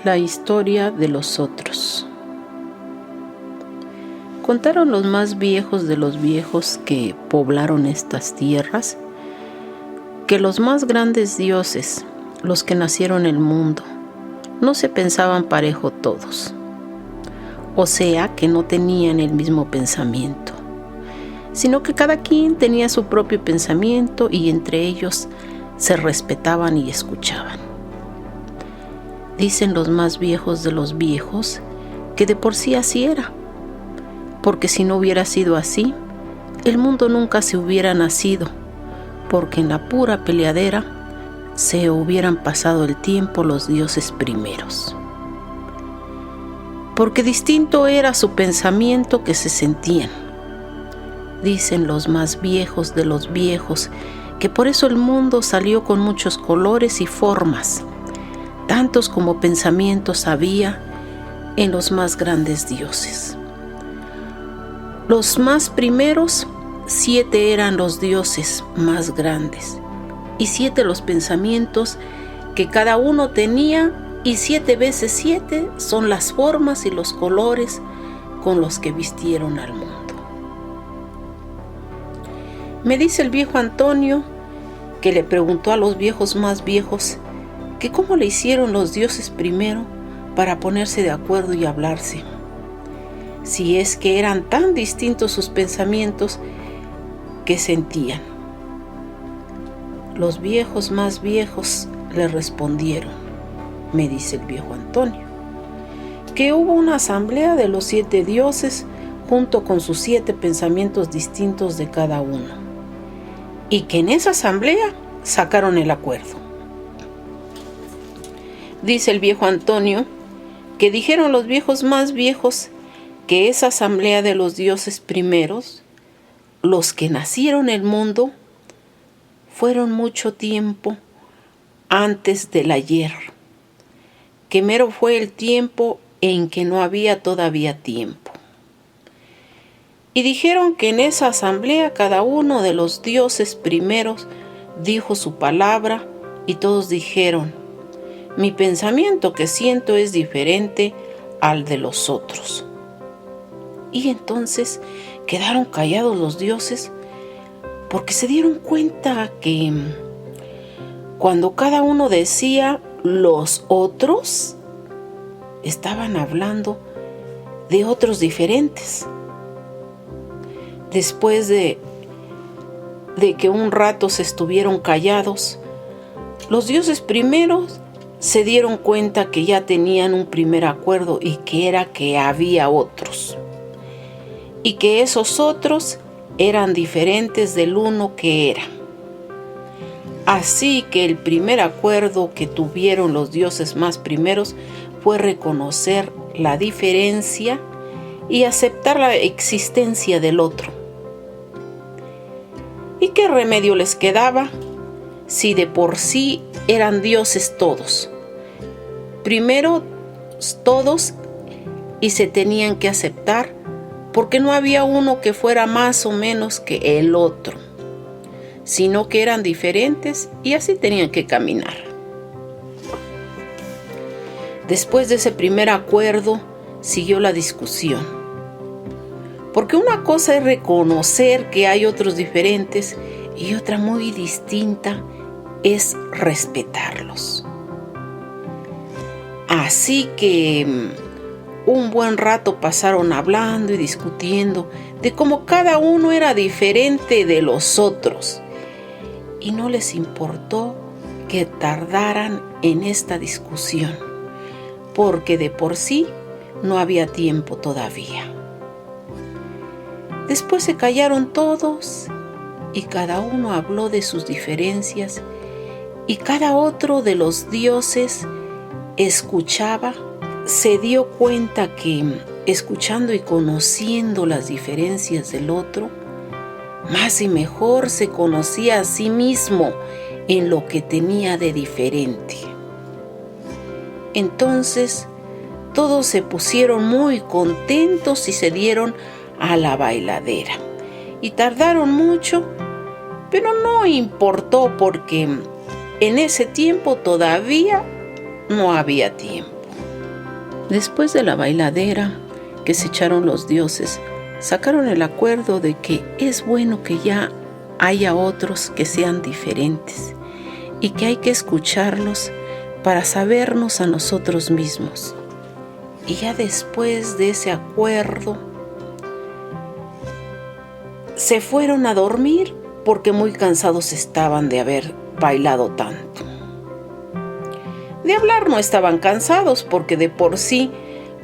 La historia de los otros. Contaron los más viejos de los viejos que poblaron estas tierras, que los más grandes dioses, los que nacieron en el mundo, no se pensaban parejo todos, o sea que no tenían el mismo pensamiento, sino que cada quien tenía su propio pensamiento y entre ellos se respetaban y escuchaban. Dicen los más viejos de los viejos que de por sí así era, porque si no hubiera sido así, el mundo nunca se hubiera nacido, porque en la pura peleadera se hubieran pasado el tiempo los dioses primeros. Porque distinto era su pensamiento que se sentían. Dicen los más viejos de los viejos que por eso el mundo salió con muchos colores y formas, tantos como pensamientos había en los más grandes dioses. Los más primeros, 7 eran los dioses más grandes, y 7 los pensamientos que cada uno tenía, y 7 veces 7 son las formas y los colores con los que vistieron al mundo. Me dice el viejo Antonio que le preguntó a los viejos más viejos que cómo le hicieron los dioses primero para ponerse de acuerdo y hablarse, si es que eran tan distintos sus pensamientos que sentían. Los viejos más viejos le respondieron, me dice el viejo Antonio, que hubo una asamblea de los 7 dioses junto con sus 7 pensamientos distintos de cada uno, y que en esa asamblea sacaron el acuerdo. Dice el viejo Antonio que dijeron los viejos más viejos que esa asamblea de los dioses primeros, los que nacieron en el mundo, fueron mucho tiempo antes del ayer, que mero fue el tiempo en que no había todavía tiempo. Y dijeron que en esa asamblea cada uno de los dioses primeros dijo su palabra y todos dijeron, mi pensamiento que siento es diferente al de los otros. Y entonces quedaron callados los dioses porque se dieron cuenta que cuando cada uno decía los otros, estaban hablando de otros diferentes. Después de que un rato se estuvieron callados, los dioses primeros se dieron cuenta que ya tenían un primer acuerdo y que era que había otros, y que esos otros eran diferentes del uno que era. Así que el primer acuerdo que tuvieron los dioses más primeros fue reconocer la diferencia y aceptar la existencia del otro. ¿Y qué remedio les quedaba si de por sí eran dioses todos? Primero todos, y se tenían que aceptar porque no había uno que fuera más o menos que el otro, sino que eran diferentes y así tenían que caminar. Después de ese primer acuerdo siguió la discusión, porque una cosa es reconocer que hay otros diferentes y otra muy distinta es respetarlos. Así que un buen rato pasaron hablando y discutiendo de cómo cada uno era diferente de los otros, y no les importó que tardaran en esta discusión, porque de por sí no había tiempo todavía. Después se callaron todos y cada uno habló de sus diferencias, y cada otro de los dioses escuchaba. Se dio cuenta que escuchando y conociendo las diferencias del otro, más y mejor se conocía a sí mismo en lo que tenía de diferente. Entonces todos se pusieron muy contentos y se dieron a la bailadera. Y tardaron mucho, pero no importó porque en ese tiempo todavía no había tiempo. Después de la bailadera que se echaron los dioses, sacaron el acuerdo de que es bueno que ya haya otros que sean diferentes y que hay que escucharlos para sabernos a nosotros mismos. Y ya después de ese acuerdo, se fueron a dormir porque muy cansados estaban de haber bailado tanto. De hablar no estaban cansados porque de por sí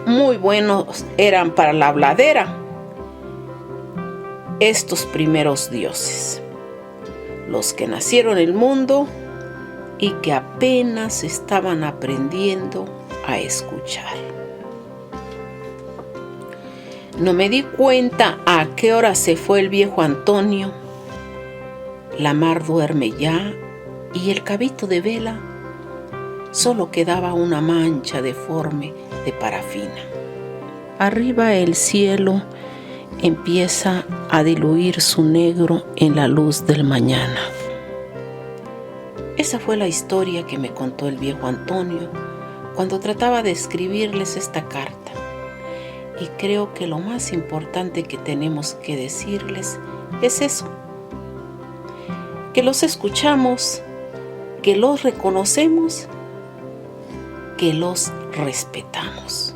muy buenos eran para la habladera estos primeros dioses, los que nacieron en el mundo y que apenas estaban aprendiendo a escuchar. No me di cuenta a qué hora se fue el viejo Antonio. La mar duerme ya y el cabito de vela solo quedaba una mancha deforme de parafina. Arriba el cielo empieza a diluir su negro en la luz del mañana. Esa fue la historia que me contó el viejo Antonio cuando trataba de escribirles esta carta. Y creo que lo más importante que tenemos que decirles es eso, que los escuchamos, que los reconocemos, que los respetamos.